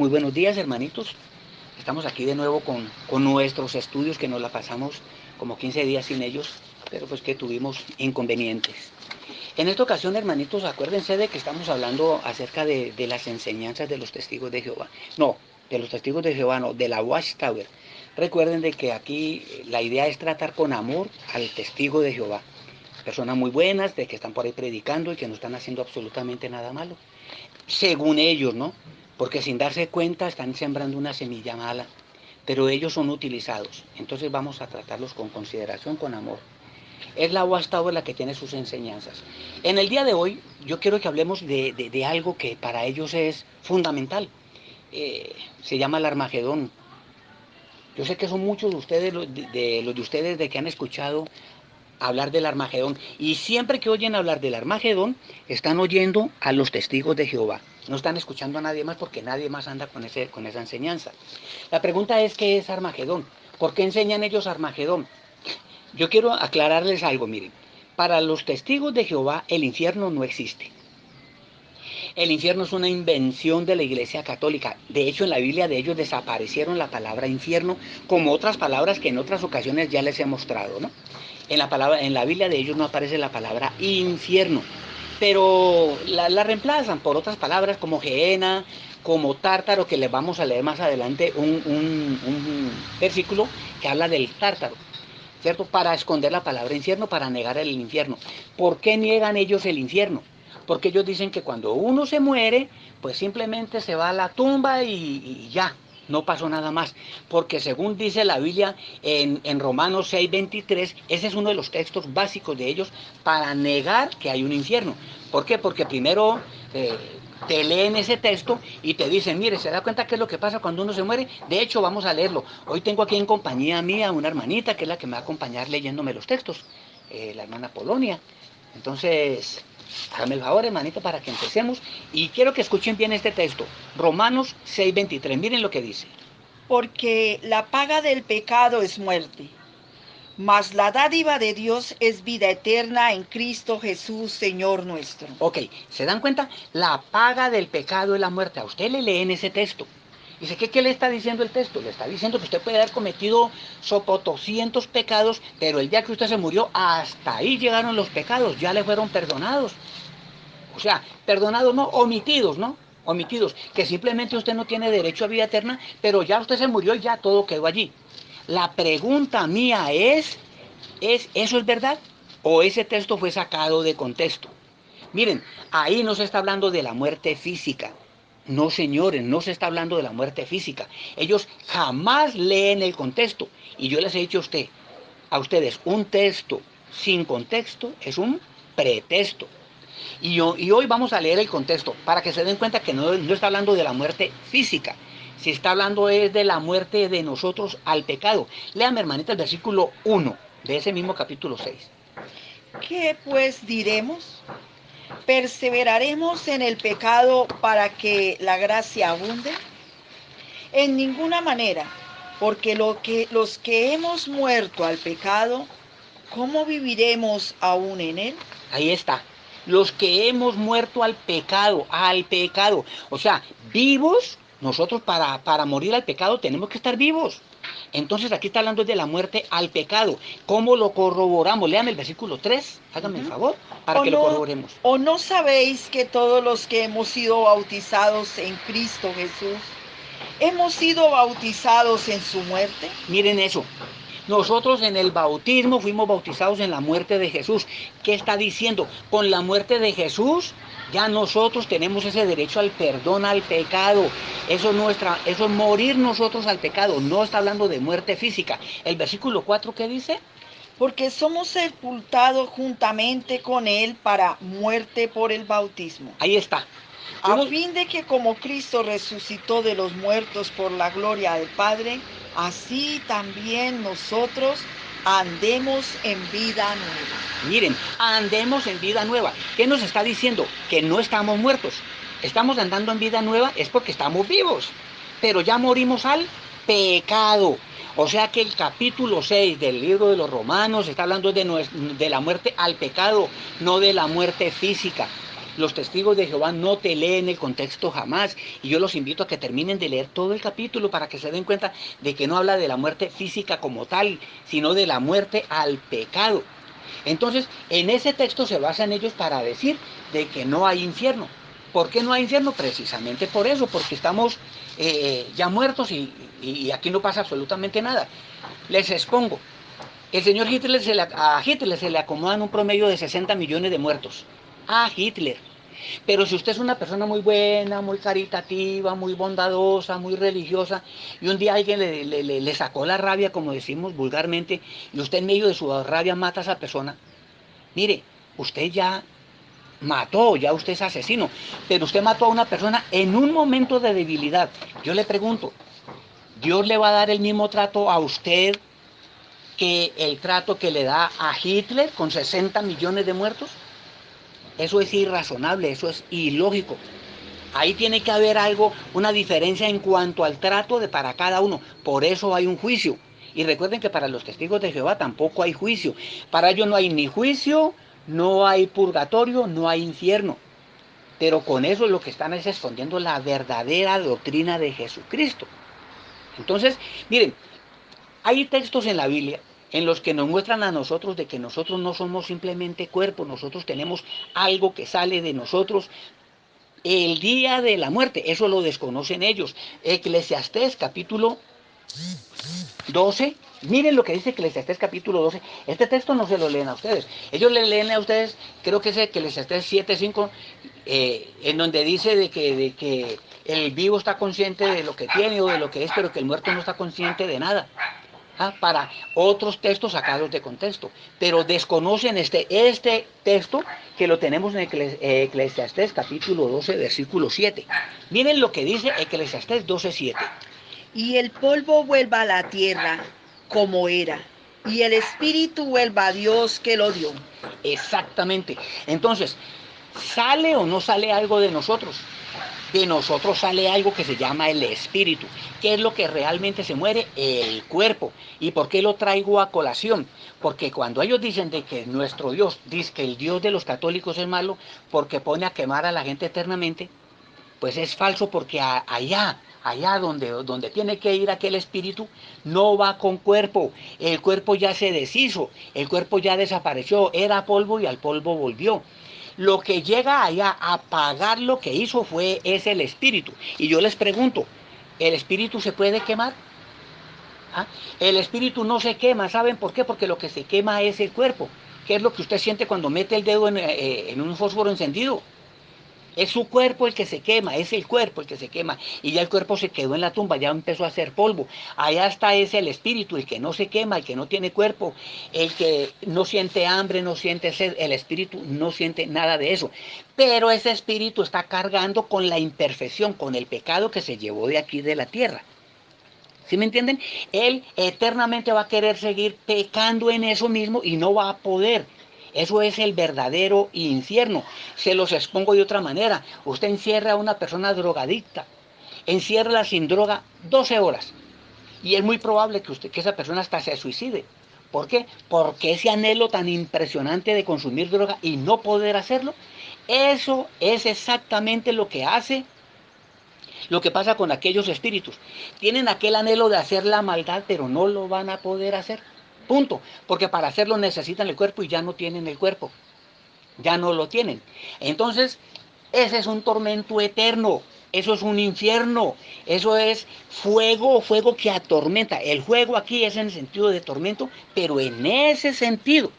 Muy buenos días, hermanitos. Estamos aquí de nuevo con nuestros estudios, que nos la pasamos como 15 días sin ellos, pero pues que tuvimos inconvenientes. En esta ocasión, hermanitos, acuérdense de que estamos hablando acerca de las enseñanzas de los testigos de Jehová. No, de los testigos de Jehová, no, de la Watchtower. Recuerden de que aquí la idea es tratar con amor al testigo de Jehová. Personas muy buenas, de que están por ahí predicando y que no están haciendo absolutamente nada malo. Según ellos, ¿no? Porque sin darse cuenta están sembrando una semilla mala, pero ellos son utilizados. Entonces vamos a tratarlos con consideración, con amor. Es la Watchtower la que tiene sus enseñanzas. En el día de hoy yo quiero que hablemos de algo que para ellos es fundamental. Se llama el Armagedón. Yo sé que son muchos de ustedes, los de ustedes, de que han escuchado hablar del Armagedón. Y siempre que oyen hablar del Armagedón, están oyendo a los testigos de Jehová. No están escuchando a nadie más porque nadie más anda con esa enseñanza. La pregunta es, ¿qué es Armagedón? ¿Por qué enseñan ellos Armagedón? Yo quiero aclararles algo, miren. Para los testigos de Jehová, el infierno no existe. El infierno es una invención de la Iglesia Católica. De hecho, en la Biblia de ellos desaparecieron la palabra infierno, como otras palabras que en otras ocasiones ya les he mostrado, ¿no? En la Biblia de ellos no aparece la palabra infierno, pero la reemplazan por otras palabras como gehenna, como tártaro, que les vamos a leer más adelante un versículo que habla del tártaro, ¿cierto? Para esconder la palabra infierno, para negar el infierno. ¿Por qué niegan ellos el infierno? Porque ellos dicen que cuando uno se muere, pues simplemente se va a la tumba y ya, no pasó nada más. Porque según dice la Biblia en Romanos 6:23, ese es uno de los textos básicos de ellos para negar que hay un infierno. ¿Por qué? Porque primero te leen ese texto y te dicen, mire, ¿se da cuenta qué es lo que pasa cuando uno se muere? De hecho, vamos a leerlo. Hoy tengo aquí en compañía mía una hermanita que es la que me va a acompañar leyéndome los textos, la hermana Polonia. Entonces, hágame el favor, hermanita, para que empecemos. Y quiero que escuchen bien este texto. Romanos 6:23. Miren lo que dice. Porque la paga del pecado es muerte, mas la dádiva de Dios es vida eterna en Cristo Jesús, Señor nuestro. Ok, ¿se dan cuenta? La paga del pecado es la muerte. A usted le leen ese texto. Dice, ¿qué le está diciendo el texto? Le está diciendo que usted puede haber cometido sopotoscientos pecados, pero el día que usted se murió, hasta ahí llegaron los pecados, ya le fueron perdonados. O sea, perdonados no, omitidos, ¿no? Omitidos, que simplemente usted no tiene derecho a vida eterna, pero ya usted se murió y ya todo quedó allí. La pregunta mía ¿eso es verdad? ¿O ese texto fue sacado de contexto? Miren, ahí no se está hablando de la muerte física. No, señores, no se está hablando de la muerte física. Ellos jamás leen el contexto. Y yo les he dicho a ustedes, un texto sin contexto es un pretexto. Y hoy vamos a leer el contexto para que se den cuenta que no está hablando de la muerte física. Si está hablando es de la muerte de nosotros al pecado. Léame, hermanita, el versículo 1 de ese mismo capítulo 6. ¿Qué pues diremos? ¿Perseveraremos en el pecado para que la gracia abunde? En ninguna manera, porque los que hemos muerto al pecado, ¿cómo viviremos aún en él? Ahí está. Los que hemos muerto al pecado. O sea, vivos, nosotros para morir al pecado tenemos que estar vivos. Entonces aquí está hablando de la muerte al pecado. ¿Cómo lo corroboramos? Lean el versículo 3, háganme el favor, para que lo corroboremos. ¿O no sabéis que todos los que hemos sido bautizados en Cristo Jesús, hemos sido bautizados en su muerte? Miren eso. Nosotros en el bautismo fuimos bautizados en la muerte de Jesús. ¿Qué está diciendo? Con la muerte de Jesús ya nosotros tenemos ese derecho al perdón al pecado. Eso es morir nosotros al pecado. No está hablando de muerte física. El versículo 4, ¿qué dice? Porque somos sepultados juntamente con Él para muerte por el bautismo. Ahí está. A fin de que como Cristo resucitó de los muertos por la gloria del Padre, así también nosotros andemos en vida nueva. Miren, andemos en vida nueva. ¿Qué nos está diciendo? Que no estamos muertos. Estamos andando en vida nueva es porque estamos vivos. Pero ya morimos al pecado. O sea que el capítulo 6 del libro de los Romanos está hablando de la muerte al pecado, no de la muerte física. Los testigos de Jehová no te leen el contexto jamás. Y yo los invito a que terminen de leer todo el capítulo para que se den cuenta de que no habla de la muerte física como tal, sino de la muerte al pecado. Entonces, en ese texto se basan ellos para decir de que no hay infierno. ¿Por qué no hay infierno? Precisamente por eso, porque estamos ya muertos y aquí no pasa absolutamente nada. Les expongo. El señor Hitler, a Hitler se le acomodan un promedio de 60 millones de muertos. A Hitler. Pero si usted es una persona muy buena, muy caritativa, muy bondadosa, muy religiosa, y un día alguien le sacó la rabia, como decimos vulgarmente, y usted en medio de su rabia mata a esa persona, mire, usted ya mató, ya usted es asesino, pero usted mató a una persona en un momento de debilidad. Yo le pregunto, ¿Dios le va a dar el mismo trato a usted que el trato que le da a Hitler con 60 millones de muertos? Eso es irrazonable, eso es ilógico. Ahí tiene que haber algo, una diferencia en cuanto al trato de para cada uno. Por eso hay un juicio. Y recuerden que para los testigos de Jehová tampoco hay juicio. Para ellos no hay ni juicio, no hay purgatorio, no hay infierno. Pero con eso lo que están es escondiendo la verdadera doctrina de Jesucristo. Entonces, miren, hay textos en la Biblia en los que nos muestran a nosotros de que nosotros no somos simplemente cuerpo, nosotros tenemos algo que sale de nosotros el día de la muerte. Eso lo desconocen ellos. Eclesiastés capítulo 12. Miren lo que dice Eclesiastés capítulo 12. Este texto no se lo leen a ustedes. Ellos le leen a ustedes, creo que es Eclesiastés 7:5, en donde dice de que el vivo está consciente de lo que tiene o de lo que es, pero que el muerto no está consciente de nada. Para otros textos sacados de contexto, pero desconocen este texto que lo tenemos en Eclesiastés capítulo 12, versículo 7. Miren lo que dice Eclesiastés 12:7. Y el polvo vuelva a la tierra como era, y el espíritu vuelva a Dios que lo dio. Exactamente. Entonces, ¿sale o no sale algo de nosotros? De nosotros sale algo que se llama el espíritu. ¿Qué es lo que realmente se muere? El cuerpo. ¿Y por qué lo traigo a colación? Porque cuando ellos dicen de que nuestro Dios, dice que el Dios de los católicos es malo porque pone a quemar a la gente eternamente, pues es falso porque allá donde tiene que ir aquel espíritu, no va con cuerpo. El cuerpo ya se deshizo, el cuerpo ya desapareció, era polvo y al polvo volvió. Lo que llega allá a pagar lo que hizo es el espíritu. Y yo les pregunto, ¿el espíritu se puede quemar? ¿Ah? El espíritu no se quema, ¿saben por qué? Porque lo que se quema es el cuerpo. ¿Qué es lo que usted siente cuando mete el dedo en un fósforo encendido? Es su cuerpo el que se quema, es el cuerpo el que se quema. Y ya el cuerpo se quedó en la tumba, ya empezó a hacer polvo. Allá está ese el espíritu, el que no se quema, el que no tiene cuerpo, el que no siente hambre, no siente sed. El espíritu no siente nada de eso. Pero ese espíritu está cargando con la imperfección, con el pecado que se llevó de aquí de la tierra. ¿Sí me entienden? Él eternamente va a querer seguir pecando en eso mismo y no va a poder. Eso es el verdadero infierno. Se los expongo de otra manera. Usted encierra a una persona drogadicta, enciérrala sin droga 12 horas. Y es muy probable que esa persona hasta se suicide. ¿Por qué? Porque ese anhelo tan impresionante de consumir droga y no poder hacerlo, eso es exactamente lo que pasa con aquellos espíritus. Tienen aquel anhelo de hacer la maldad, pero no lo van a poder hacer. Punto. Porque para hacerlo necesitan el cuerpo y ya no tienen el cuerpo. Ya no lo tienen. Entonces, ese es un tormento eterno. Eso es un infierno. Eso es fuego que atormenta. El fuego aquí es en el sentido de tormento, pero en ese sentido.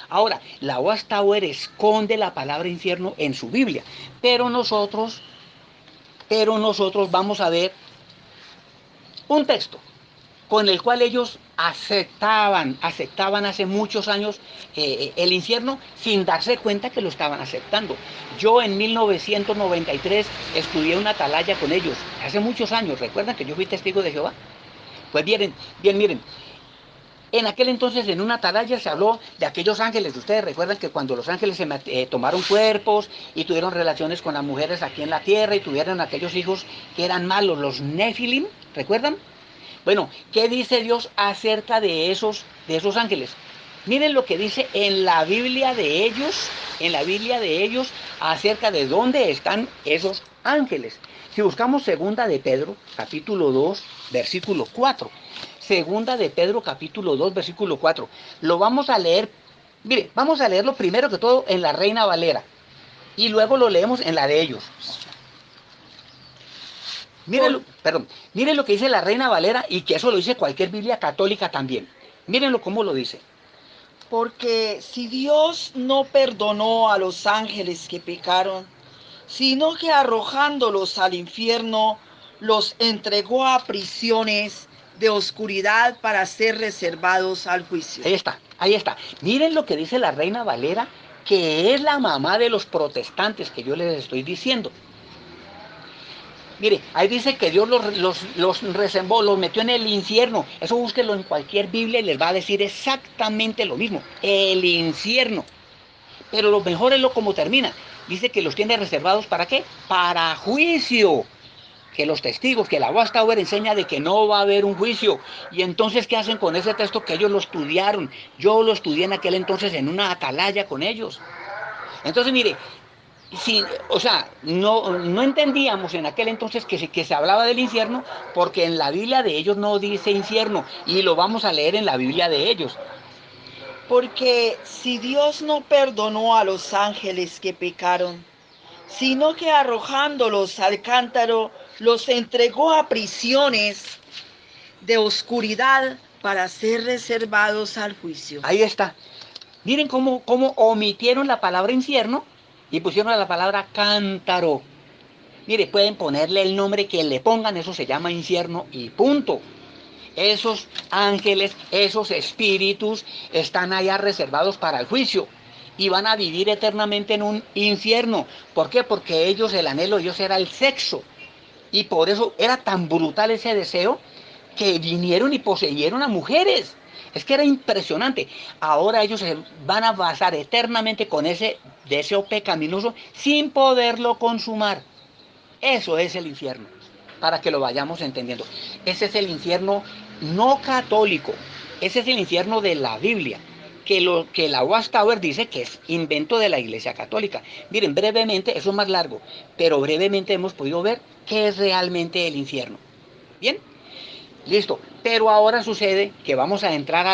Ahora, la Watchtower esconde la palabra infierno en su Biblia, pero nosotros vamos a ver un texto con el cual ellos aceptaban hace muchos años el infierno sin darse cuenta que lo estaban aceptando. Yo en 1993 estudié una atalaya con ellos, hace muchos años. ¿Recuerdan que yo fui testigo de Jehová? Pues bien, miren, en aquel entonces en una atalaya se habló de aquellos ángeles. Ustedes recuerdan que cuando los ángeles tomaron cuerpos y tuvieron relaciones con las mujeres aquí en la tierra y tuvieron aquellos hijos que eran malos, los Nefilim, ¿recuerdan? Bueno, ¿qué dice Dios acerca de esos ángeles? Miren lo que dice en la Biblia de ellos, acerca de dónde están esos ángeles. Si buscamos segunda de Pedro, capítulo 2, versículo 4. Segunda de Pedro, capítulo 2, versículo 4. Lo vamos a leer, mire, vamos a leerlo primero que todo en la Reina Valera. Y luego lo leemos en la de ellos. Miren lo que dice la Reina Valera, y que eso lo dice cualquier Biblia católica también. Mírenlo cómo lo dice. Porque si Dios no perdonó a los ángeles que pecaron, sino que arrojándolos al infierno, los entregó a prisiones de oscuridad para ser reservados al juicio. Ahí está, ahí está. Miren lo que dice la Reina Valera, que es la mamá de los protestantes que yo les estoy diciendo. Mire, ahí dice que Dios los reservó, los metió en el infierno. Eso búsquenlo en cualquier Biblia y les va a decir exactamente lo mismo. El infierno. Pero lo mejor es lo como termina. Dice que los tiene reservados ¿para qué? Para juicio. Que los testigos, que la Watchtower enseña de que no va a haber un juicio. Y entonces, ¿qué hacen con ese texto que ellos lo estudiaron? Yo lo estudié en aquel entonces en una atalaya con ellos. Entonces, mire, sí, o sea, no entendíamos en aquel entonces que se hablaba del infierno, porque en la Biblia de ellos no dice infierno, y lo vamos a leer en la Biblia de ellos. Porque si Dios no perdonó a los ángeles que pecaron, sino que arrojándolos al cántaro, los entregó a prisiones de oscuridad para ser reservados al juicio. Ahí está. Miren cómo omitieron la palabra infierno y pusieron la palabra cántaro. Mire, pueden ponerle el nombre que le pongan, eso se llama infierno y punto. Esos ángeles, esos espíritus están allá reservados para el juicio y van a vivir eternamente en un infierno. ¿Por qué? Porque ellos, el anhelo de ellos era el sexo. Y por eso era tan brutal ese deseo que vinieron y poseyeron a mujeres. Es que era impresionante. Ahora ellos se van a basar eternamente con ese deseo pecaminoso sin poderlo consumar. Eso es el infierno, para que lo vayamos entendiendo. Ese es el infierno no católico. Ese es el infierno de la Biblia, que la Watchtower dice que es invento de la Iglesia Católica. Miren, brevemente, eso es más largo, pero brevemente hemos podido ver qué es realmente el infierno. ¿Bien? Listo. Pero ahora sucede que vamos a entrar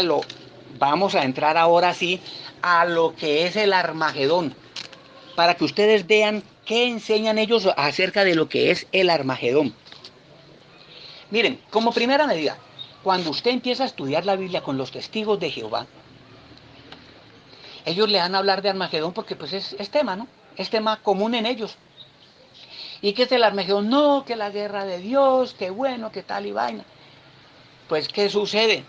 ahora sí a lo que es el Armagedón, para que ustedes vean qué enseñan ellos acerca de lo que es el Armagedón. Miren, como primera medida, cuando usted empieza a estudiar la Biblia con los testigos de Jehová, ellos le van a hablar de Armagedón porque pues es tema, ¿no? Es tema común en ellos. ¿Y qué es el Armagedón? No, que la guerra de Dios, que bueno, que tal y vaina. Pues, ¿qué sucede?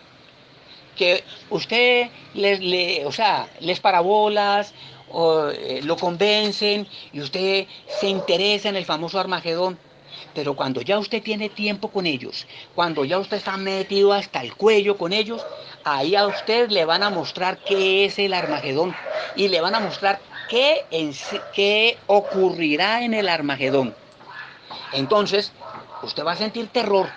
Que usted les parabolas, lo convencen y usted se interesa en el famoso Armagedón. Pero cuando ya usted tiene tiempo con ellos, cuando ya usted está metido hasta el cuello con ellos, ahí a usted le van a mostrar qué es el Armagedón y le van a mostrar qué ocurrirá en el Armagedón. Entonces, usted va a sentir terror.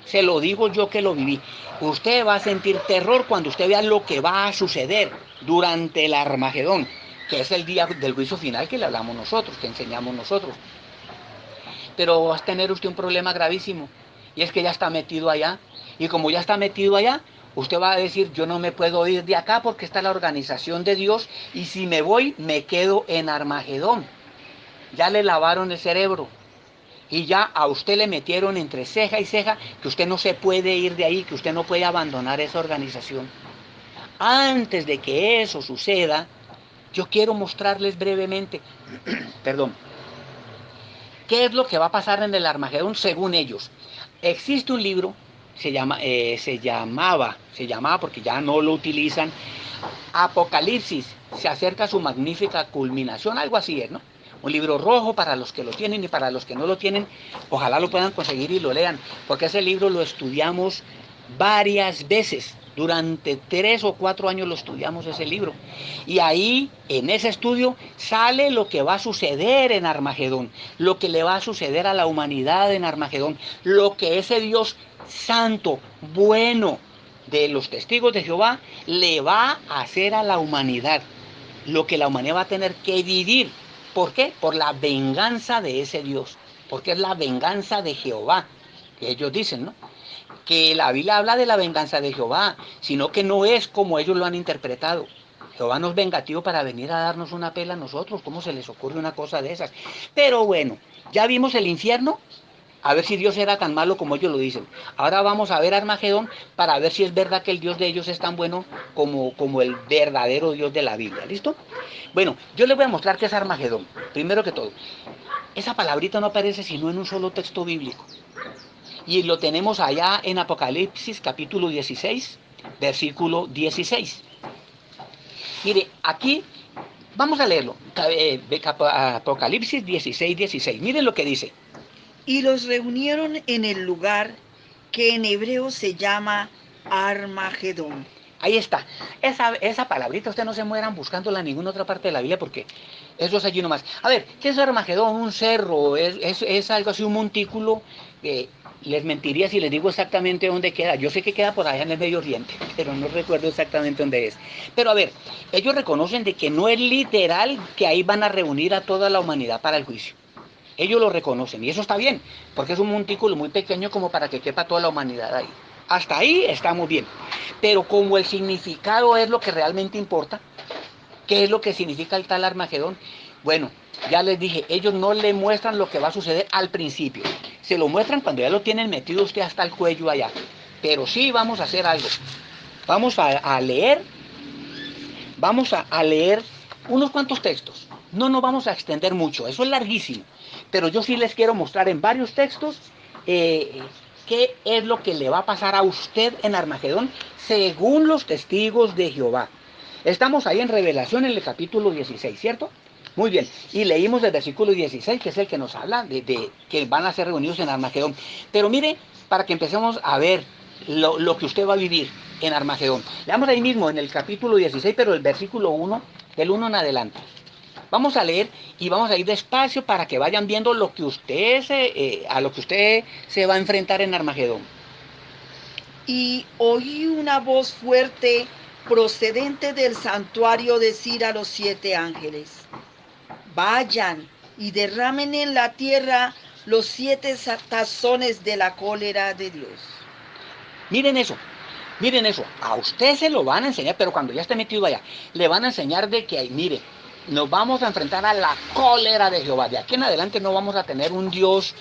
Se lo digo yo que lo viví. Usted va a sentir terror cuando usted vea lo que va a suceder durante el Armagedón, que es el día del juicio final que le hablamos nosotros, que enseñamos nosotros. Pero va a tener usted un problema gravísimo, y es que ya está metido allá. Y como ya está metido allá, usted va a decir, yo no me puedo ir de acá porque está la organización de Dios, y si me voy, me quedo en Armagedón. Ya le lavaron el cerebro. Y ya a usted le metieron entre ceja y ceja que usted no se puede ir de ahí, que usted no puede abandonar esa organización. Antes de que eso suceda, yo quiero mostrarles brevemente, perdón, qué es lo que va a pasar en el Armagedón según ellos. Existe un libro, se llamaba porque ya no lo utilizan, Apocalipsis, se acerca a su magnífica culminación, algo así es, ¿no? Un libro rojo para los que lo tienen y para los que no lo tienen, ojalá lo puedan conseguir y lo lean, porque ese libro lo estudiamos varias veces. Durante 3 o 4 años lo estudiamos ese libro. Y ahí, en ese estudio, sale lo que va a suceder en Armagedón, lo que le va a suceder a la humanidad en Armagedón, lo que ese Dios santo, bueno, de los testigos de Jehová le va a hacer a la humanidad lo que la humanidad va a tener que vivir. ¿Por qué? Por la venganza de ese Dios. Porque es la venganza de Jehová, que ellos dicen, ¿no? Que la Biblia habla de la venganza de Jehová, sino que no es como ellos lo han interpretado. Jehová no es vengativo para venir a darnos una pela a nosotros. ¿Cómo se les ocurre una cosa de esas? Pero bueno, ya vimos el infierno, a ver si Dios era tan malo como ellos lo dicen. Ahora vamos a ver Armagedón para ver si es verdad que el Dios de ellos es tan bueno como el verdadero Dios de la Biblia. ¿Listo? Bueno, yo les voy a mostrar qué es Armagedón. Primero que todo, esa palabrita no aparece sino en un solo texto bíblico. Y lo tenemos allá en Apocalipsis capítulo 16, versículo 16. Mire, aquí vamos a leerlo. Apocalipsis 16, 16. Miren lo que dice. Y los reunieron en el lugar que en hebreo se llama Armagedón. Ahí está. Esa palabrita ustedes no se mueran buscándola en ninguna otra parte de la Biblia porque eso es allí nomás. A ver, ¿qué es Armagedón? Un cerro, es algo así, un montículo. Les mentiría si les digo exactamente dónde queda. Yo sé que queda por allá en el Medio Oriente, pero no recuerdo exactamente dónde es. Pero a ver, ellos reconocen de que no es literal que ahí van a reunir a toda la humanidad para el juicio. Ellos lo reconocen y eso está bien, porque es un montículo muy pequeño como para que quepa toda la humanidad ahí. Hasta ahí estamos bien. Pero como el significado es lo que realmente importa, ¿qué es lo que significa el tal Armagedón? Bueno, ya les dije, ellos no le muestran lo que va a suceder al principio. Se lo muestran cuando ya lo tienen metido usted hasta el cuello allá. Pero sí vamos a hacer algo. Vamos a leer, vamos a leer unos cuantos textos. No nos vamos a extender mucho, eso es larguísimo. Pero yo sí les quiero mostrar en varios textos qué es lo que le va a pasar a usted en Armagedón según los testigos de Jehová. Estamos ahí en Revelación en el capítulo 16, ¿cierto? Muy bien, y leímos el versículo 16, que es el que nos habla de que van a ser reunidos en Armagedón. Pero mire, para que empecemos a ver lo que usted va a vivir en Armagedón. Leamos ahí mismo en el capítulo 16, pero el versículo 1, del 1 en adelante. Vamos a leer y vamos a ir despacio para que vayan viendo lo que a lo que usted se va a enfrentar en Armagedón. Y oí una voz fuerte procedente del santuario decir a los 7 ángeles: vayan y derramen en la tierra los 7 tazones de la cólera de Dios. Miren eso, miren eso. A usted se lo van a enseñar, pero cuando ya esté metido allá, le van a enseñar de que, mire, nos vamos a enfrentar a la cólera de Jehová. De aquí en adelante no vamos a tener un Dios,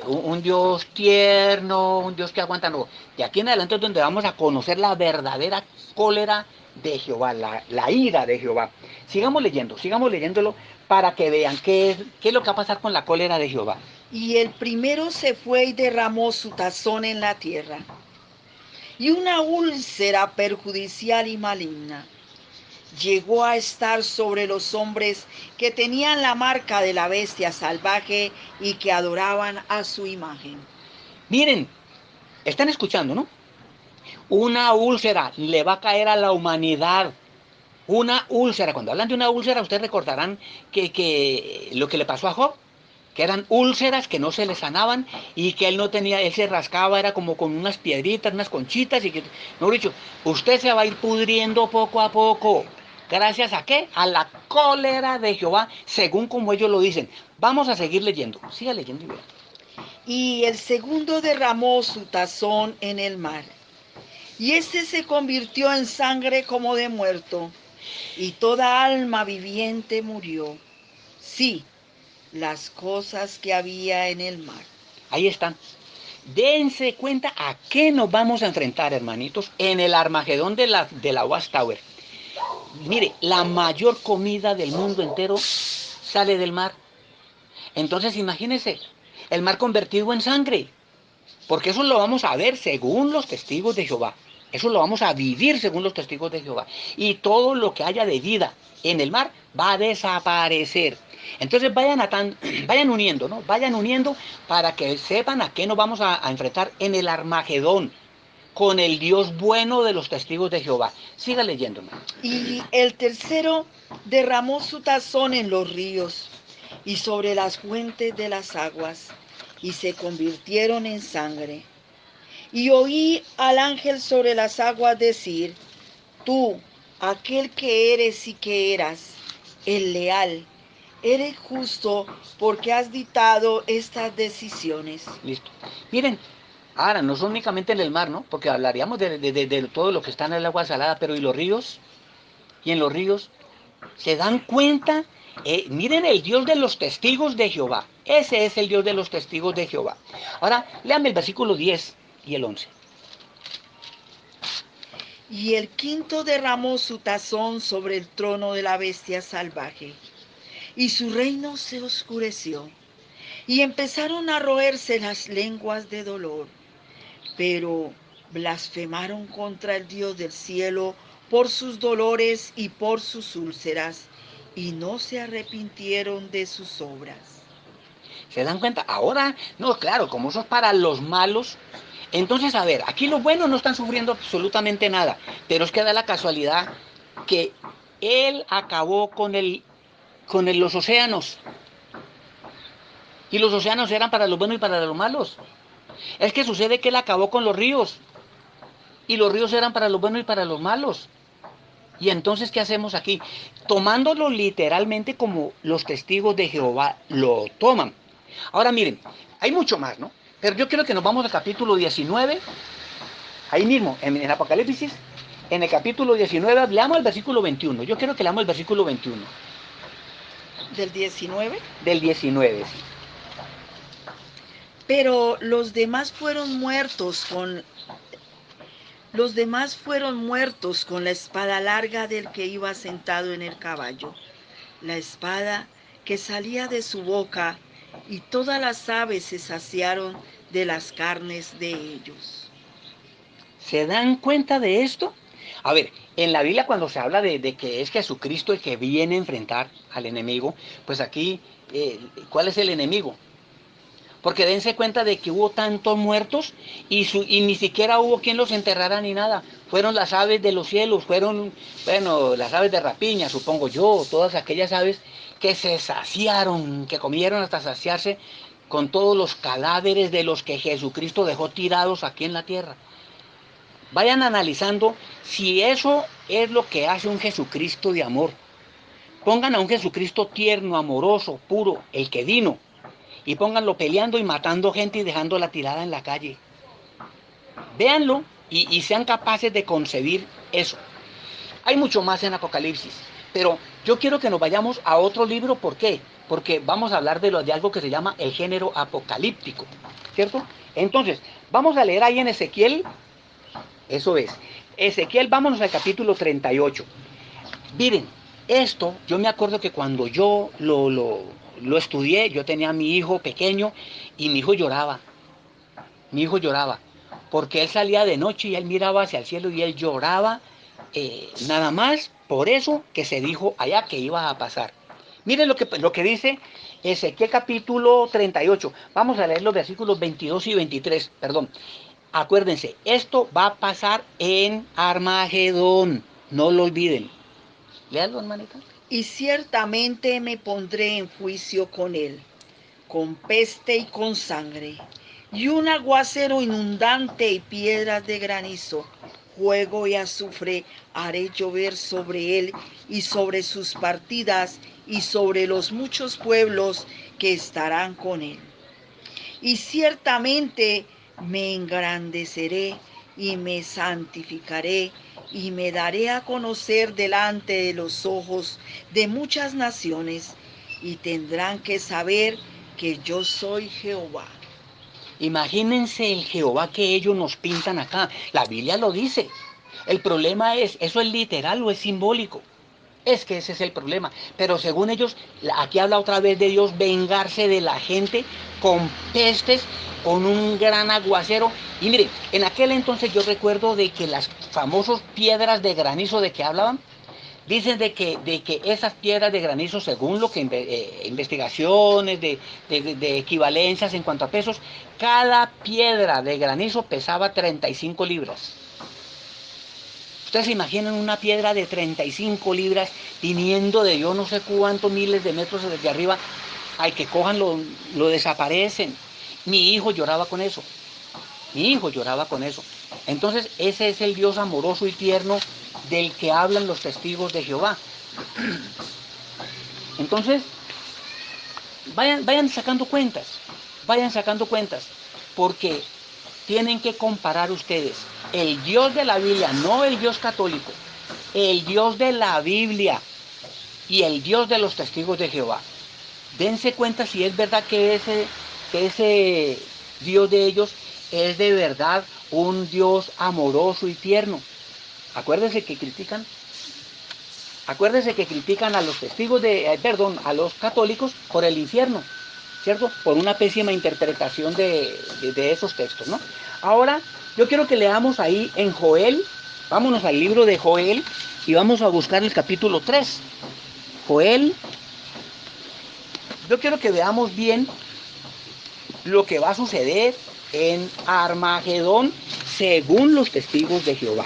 un Dios tierno, un Dios que aguanta. No. De aquí en adelante es donde vamos a conocer la verdadera cólera de Jehová, la ira de Jehová. Sigamos leyéndolo para que vean qué es lo que va a pasar con la cólera de Jehová. Y el primero se fue y derramó su tazón en la tierra, y una úlcera perjudicial y maligna llegó a estar sobre los hombres que tenían la marca de la bestia salvaje y que adoraban a su imagen. Miren, están escuchando, ¿no? Una úlcera le va a caer a la humanidad. Una úlcera. Cuando hablan de una úlcera, ustedes recordarán que lo que le pasó a Job, que eran úlceras que no se le sanaban y que él no tenía, él se rascaba, era como con unas piedritas, unas conchitas y que, mejor dicho, usted se va a ir pudriendo poco a poco. ¿Gracias a qué? A la cólera de Jehová, según como ellos lo dicen. Vamos a seguir leyendo. Siga leyendo y vea. Y el segundo derramó su tazón en el mar, y este se convirtió en sangre como de muerto, y toda alma viviente murió. Sí, las cosas que había en el mar. Ahí están. Dense cuenta a qué nos vamos a enfrentar, hermanitos, en el Armagedón de la Watchtower. Mire, la mayor comida del mundo entero sale del mar. Entonces imagínense, el mar convertido en sangre. Porque eso lo vamos a ver según los testigos de Jehová. Eso lo vamos a vivir según los testigos de Jehová. Y todo lo que haya de vida en el mar va a desaparecer. Entonces vayan uniendo, ¿no? Vayan uniendo para que sepan a qué nos vamos a enfrentar en el Armagedón, con el Dios bueno de los testigos de Jehová. Siga leyéndome. Y el tercero derramó su tazón en los ríos y sobre las fuentes de las aguas, y se convirtieron en sangre. Y oí al ángel sobre las aguas decir, tú, aquel que eres y que eras, el leal, eres justo porque has dictado estas decisiones. Listo. Miren, ahora no son únicamente en el mar, ¿no? Porque hablaríamos de todo lo que está en el agua salada, pero ¿y los ríos? Y en los ríos, ¿se dan cuenta? Miren el Dios de los testigos de Jehová. Ese es el Dios de los testigos de Jehová. Ahora, léame el versículo 10 y el 11. Y el quinto derramó su tazón sobre el trono de la bestia salvaje, y su reino se oscureció, y empezaron a roerse las lenguas de dolor, pero blasfemaron contra el Dios del cielo por sus dolores y por sus úlceras, y no se arrepintieron de sus obras. ¿Se dan cuenta? Ahora, no, claro, como eso es para los malos. Entonces, a ver, aquí los buenos no están sufriendo absolutamente nada, pero es que da la casualidad que él acabó con los océanos. Y los océanos eran para los buenos y para los malos. Es que sucede que él acabó con los ríos. Y los ríos eran para los buenos y para los malos. Y entonces, ¿qué hacemos aquí? Tomándolo literalmente como los testigos de Jehová lo toman. Ahora miren, hay mucho más, ¿no? Pero yo quiero que nos vamos al capítulo 19, ahí mismo, en Apocalipsis, en el capítulo 19, leamos el versículo 21. Yo quiero que leamos el versículo 21. ¿Del 19? Del 19, sí. Pero los demás fueron muertos con la espada larga del que iba sentado en el caballo, la espada que salía de su boca, y todas las aves se saciaron de las carnes de ellos. ¿Se dan cuenta de esto? A ver, en la Biblia cuando se habla de que es Jesucristo el que viene a enfrentar al enemigo, pues aquí, ¿cuál es el enemigo? Porque dense cuenta de que hubo tantos muertos y ni siquiera hubo quien los enterrara ni nada. Fueron las aves de los cielos, fueron, bueno, las aves de rapiña, supongo yo, todas aquellas aves que se saciaron, que comieron hasta saciarse con todos los cadáveres de los que Jesucristo dejó tirados aquí en la tierra. Vayan analizando si eso es lo que hace un Jesucristo de amor. Pongan a un Jesucristo tierno, amoroso, puro, el que vino, y pónganlo peleando y matando gente y dejándola tirada en la calle. Véanlo y sean capaces de concebir eso. Hay mucho más en Apocalipsis, pero yo quiero que nos vayamos a otro libro. ¿Por qué? Porque vamos a hablar de algo que se llama el género apocalíptico, ¿cierto? Entonces, vamos a leer ahí en Ezequiel, eso es, Ezequiel, vámonos al capítulo 38. Miren, esto, yo me acuerdo que cuando yo lo estudié, yo tenía a mi hijo pequeño y mi hijo lloraba, porque él salía de noche y él miraba hacia el cielo y él lloraba, nada más por eso que se dijo allá que iba a pasar. Miren lo que dice Ezequiel capítulo 38, vamos a leer los versículos 22 y 23, perdón. Acuérdense, esto va a pasar en Armagedón, no lo olviden. Léalo, hermanita. Y ciertamente me pondré en juicio con él, con peste y con sangre, y un aguacero inundante y piedras de granizo, fuego y azufre haré llover sobre él y sobre sus partidas y sobre los muchos pueblos que estarán con él. Y ciertamente me engrandeceré y me santificaré y me daré a conocer delante de los ojos de muchas naciones, y tendrán que saber que yo soy Jehová. Imagínense el Jehová que ellos nos pintan acá. La Biblia lo dice. El problema es, ¿eso es literal o es simbólico? Es que ese es el problema. Pero según ellos, aquí habla otra vez de Dios vengarse de la gente con pestes, con un gran aguacero. Y mire, en aquel entonces yo recuerdo de que las famosas piedras de granizo de que hablaban, dicen de que esas piedras de granizo, según lo que investigaciones de equivalencias en cuanto a pesos, cada piedra de granizo pesaba 35 libras. Ustedes se imaginan una piedra de 35 libras viniendo de yo no sé cuántos miles de metros desde arriba, al que cojan lo desaparecen. Mi hijo lloraba con eso. Mi hijo lloraba con eso. Entonces, ese es el Dios amoroso y tierno del que hablan los testigos de Jehová. Entonces, vayan sacando cuentas, porque tienen que comparar ustedes el Dios de la Biblia, no el Dios católico, el Dios de la Biblia y el Dios de los testigos de Jehová. Dense cuenta si es verdad que ese Dios de ellos es de verdad un Dios amoroso y tierno. Acuérdense que critican Acuérdense que critican a los testigos a los católicos por el infierno, ¿cierto? Por una pésima interpretación de esos textos, ¿no? Ahora, yo quiero que leamos ahí en Joel, vámonos al libro de Joel y vamos a buscar el capítulo 3. Joel, yo quiero que veamos bien lo que va a suceder en Armagedón según los testigos de Jehová,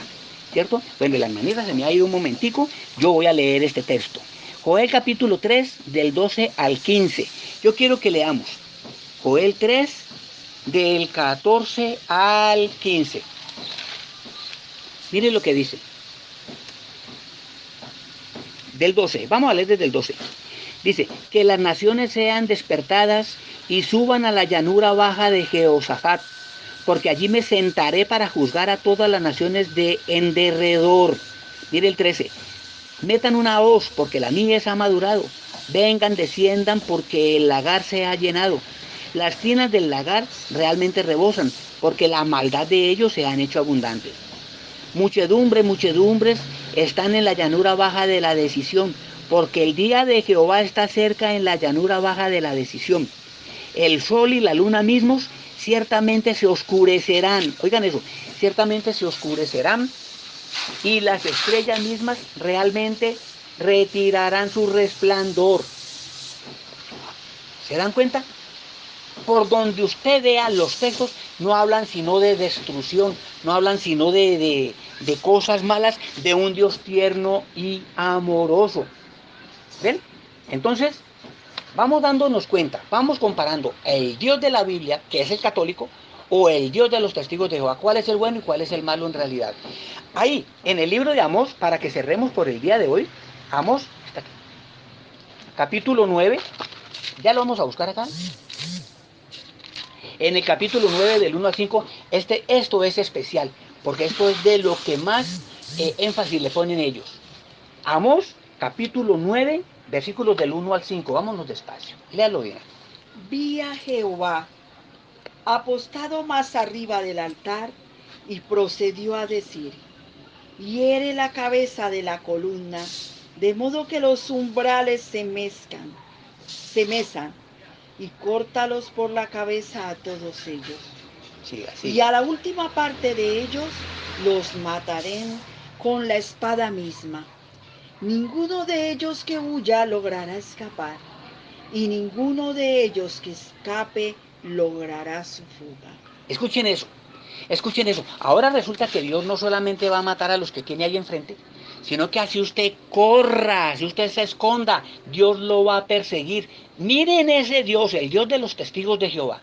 ¿cierto? Bueno, la hermanita se me ha ido un momentico, yo voy a leer este texto. Joel capítulo 3 del 12 al 15. Yo quiero que leamos Joel 3 del 14 al 15. Miren lo que dice. Del 12, vamos a leer desde el 12. Dice, que las naciones sean despertadas y suban a la llanura baja de Jehoshaphat, porque allí me sentaré para juzgar a todas las naciones de en derredor. Mire el 13, metan una hoz, porque la mies ha madurado. Vengan, desciendan, porque el lagar se ha llenado. Las tinas del lagar realmente rebosan, porque la maldad de ellos se han hecho abundantes. Muchedumbres están en la llanura baja de la decisión, porque el día de Jehová está cerca en la llanura baja de la decisión. El sol y la luna mismos ciertamente se oscurecerán. Oigan eso, ciertamente se oscurecerán y las estrellas mismas realmente retirarán su resplandor. ¿Se dan cuenta? Por donde usted vea los textos, no hablan sino de destrucción, no hablan sino de cosas malas, de un Dios tierno y amoroso. ¿Ven? Entonces, vamos dándonos cuenta, vamos comparando el Dios de la Biblia, que es el católico, o el Dios de los testigos de Jehová, cuál es el bueno y cuál es el malo en realidad. Ahí, en el libro de Amós, para que cerremos por el día de hoy, Amós, está aquí, capítulo 9, ya lo vamos a buscar acá. En el capítulo 9 del 1 al 5, esto es especial, porque esto es de lo que más énfasis le ponen ellos. Amós, capítulo 9, versículos del 1 al 5. Vámonos despacio, léalo bien. Vi a Jehová apostado más arriba del altar y procedió a decir, hiere la cabeza de la columna, de modo que los umbrales se mesan, y córtalos por la cabeza a todos ellos. Sí, así. Y a la última parte de ellos los mataré con la espada misma. Ninguno de ellos que huya logrará escapar, y ninguno de ellos que escape logrará su fuga. Escuchen eso, escuchen eso. Ahora resulta que Dios no solamente va a matar a los que tiene ahí enfrente, sino que así usted corra, si usted se esconda, Dios lo va a perseguir. Miren ese Dios, el Dios de los testigos de Jehová.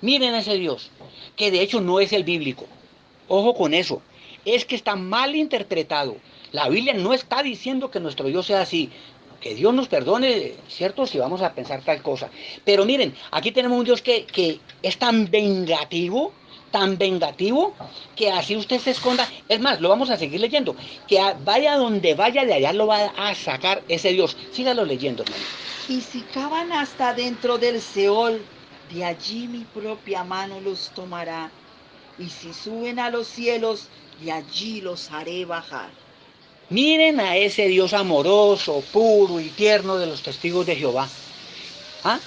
Miren ese Dios, que de hecho no es el bíblico. Ojo con eso, es que está mal interpretado. La Biblia no está diciendo que nuestro Dios sea así. Que Dios nos perdone, ¿cierto? Si vamos a pensar tal cosa. Pero miren, aquí tenemos un Dios que es tan vengativo, que así usted se esconda. Es más, lo vamos a seguir leyendo. Que vaya donde vaya, de allá lo va a sacar ese Dios. Sígalo leyendo, hermano. Y si cavan hasta dentro del Seol, de allí mi propia mano los tomará. Y si suben a los cielos, de allí los haré bajar. Miren a ese Dios amoroso, puro y tierno de los testigos de Jehová. ¿Ah?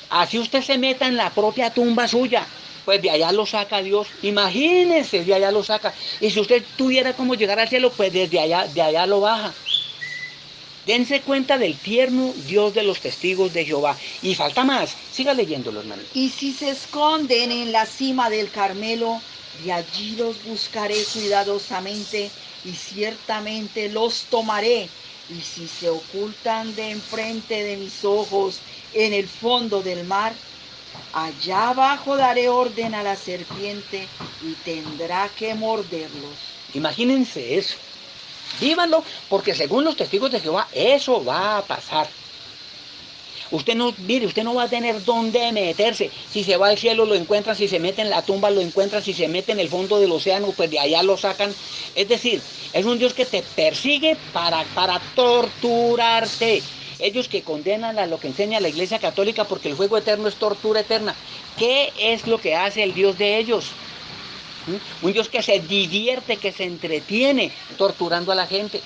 Así usted se meta en la propia tumba suya, pues de allá lo saca Dios. Imagínense, de allá lo saca. Y si usted tuviera cómo llegar al cielo, pues desde allá, de allá lo baja. Dense cuenta del tierno Dios de los testigos de Jehová. Y falta más. Siga leyéndolo, hermano. Y si se esconden en la cima del Carmelo, de allí los buscaré cuidadosamente y ciertamente los tomaré. Y si se ocultan de enfrente de mis ojos en el fondo del mar, Allá abajo daré orden a la serpiente y tendrá que morderlos. Imagínense eso. Vívanlo, porque según los testigos de Jehová, eso va a pasar. Usted no, mire, usted no va a tener dónde meterse. Si se va al cielo lo encuentran, si se mete en la tumba lo encuentran, si se mete en el fondo del océano, pues de allá lo sacan. Es decir, es un Dios que te persigue para torturarte. Ellos que condenan a lo que enseña la Iglesia Católica porque el fuego eterno es tortura eterna. ¿Qué es lo que hace el Dios de ellos? Un Dios que se divierte, que se entretiene torturando a la gente.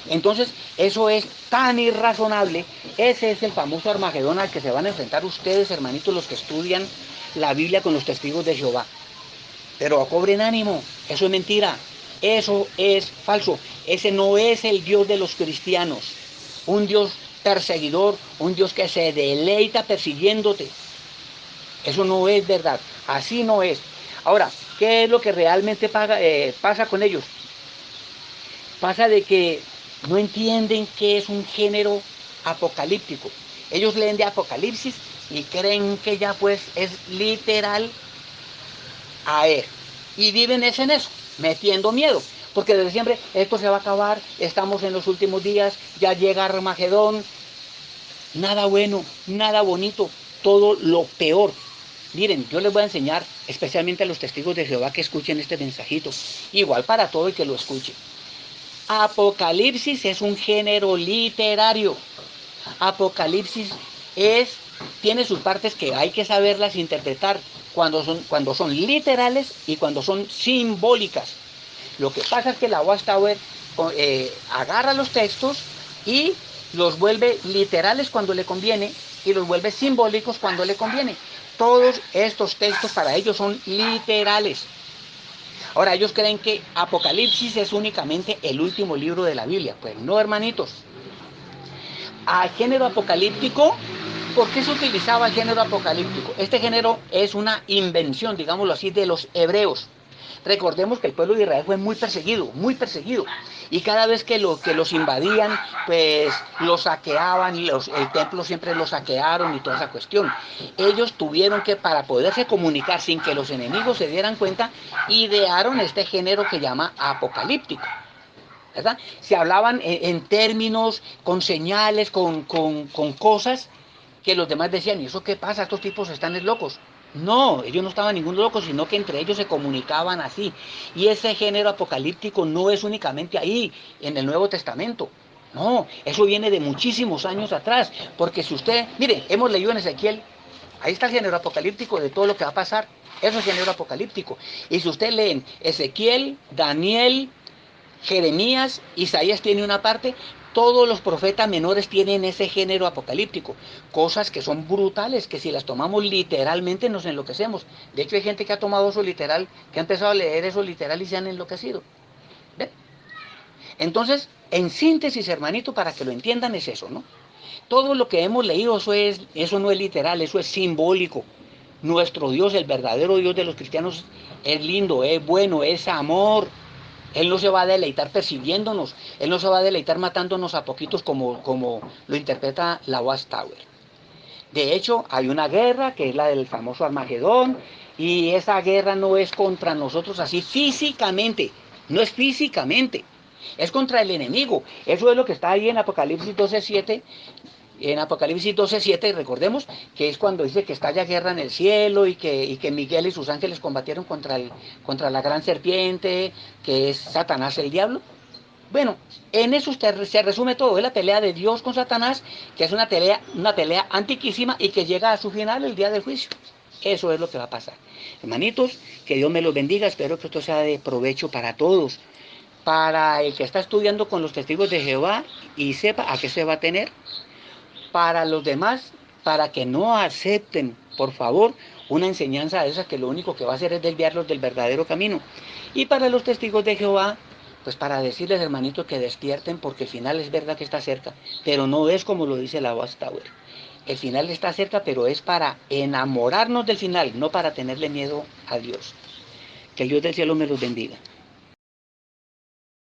Entonces, eso es tan irrazonable. Ese es el famoso Armagedón al que se van a enfrentar ustedes, hermanitos, los que estudian la Biblia con los testigos de Jehová. Pero cobren ánimo, eso es mentira, eso es falso. Ese no es el Dios de los cristianos. Un Dios perseguidor, un Dios que se deleita persiguiéndote. Eso no es verdad, así no es. Ahora, ¿qué es lo que realmente pasa con ellos? Pasa de que no entienden qué es un género apocalíptico. Ellos leen de Apocalipsis y creen que ya pues es literal a él. Y viven en eso, metiendo miedo. Porque desde siempre esto se va a acabar, estamos en los últimos días, ya llega Armagedón. Nada bueno, nada bonito, todo lo peor. Miren, yo les voy a enseñar, especialmente a los testigos de Jehová, que escuchen este mensajito. Igual para todo y que lo escuchen. Apocalipsis es un género literario. Apocalipsis tiene sus partes que hay que saberlas interpretar cuando son literales y cuando son simbólicas. Lo que pasa es que la Watchtower agarra los textos y los vuelve literales cuando le conviene y los vuelve simbólicos cuando le conviene. Todos estos textos para ellos son literales. Ahora, ellos creen que Apocalipsis es únicamente el último libro de la Biblia. Pues no, hermanitos. Al género apocalíptico, ¿por qué se utilizaba el género apocalíptico? Este género es una invención, digámoslo así, de los hebreos. Recordemos que el pueblo de Israel fue muy perseguido, muy perseguido. Y cada vez que los invadían, pues los saqueaban, y el templo siempre lo saquearon y toda esa cuestión. Ellos tuvieron que, para poderse comunicar sin que los enemigos se dieran cuenta, idearon este género que llama apocalíptico. ¿Verdad? Se hablaban en términos, con señales, con cosas que los demás decían, ¿y eso qué pasa? Estos tipos están locos. No, ellos no estaban ningún locos, sino que entre ellos se comunicaban así. Y ese género apocalíptico no es únicamente ahí, en el Nuevo Testamento. No, eso viene de muchísimos años atrás. Porque si usted, mire, hemos leído en Ezequiel, ahí está el género apocalíptico de todo lo que va a pasar. Eso es género apocalíptico. Y si usted lee Ezequiel, Daniel, Jeremías, Isaías tiene una parte, todos los profetas menores tienen ese género apocalíptico, cosas que son brutales, que si las tomamos literalmente nos enloquecemos. De hecho hay gente que ha tomado eso literal, que ha empezado a leer eso literal y se han enloquecido. ¿Ven? Entonces, en síntesis, hermanito, para que lo entiendan es eso, ¿no? Todo lo que hemos leído, eso no es literal, eso es simbólico. Nuestro Dios, el verdadero Dios de los cristianos, es lindo, es bueno, es amor. Él no se va a deleitar persiguiéndonos, Él no se va a deleitar matándonos a poquitos como lo interpreta la Watchtower. De hecho, hay una guerra que es la del famoso Armagedón, y esa guerra no es contra nosotros así físicamente, no es físicamente, es contra el enemigo. Eso es lo que está ahí en Apocalipsis 12:7. En Apocalipsis 12:7, recordemos que es cuando dice que estalla guerra en el cielo y que Miguel y sus ángeles combatieron contra la gran serpiente, que es Satanás el diablo. Bueno, en eso se resume todo, es la pelea de Dios con Satanás, que es una pelea antiquísima y que llega a su final el día del juicio. Eso es lo que va a pasar. Hermanitos, que Dios me los bendiga, espero que esto sea de provecho para todos. Para el que está estudiando con los testigos de Jehová y sepa a qué se va a tener. Para los demás, para que no acepten, por favor, una enseñanza de esas que lo único que va a hacer es desviarlos del verdadero camino. Y para los testigos de Jehová, pues para decirles, hermanitos, que despierten, porque el final es verdad que está cerca, pero no es como lo dice la Watchtower. El final está cerca, pero es para enamorarnos del final, no para tenerle miedo a Dios. Que el Dios del cielo me los bendiga.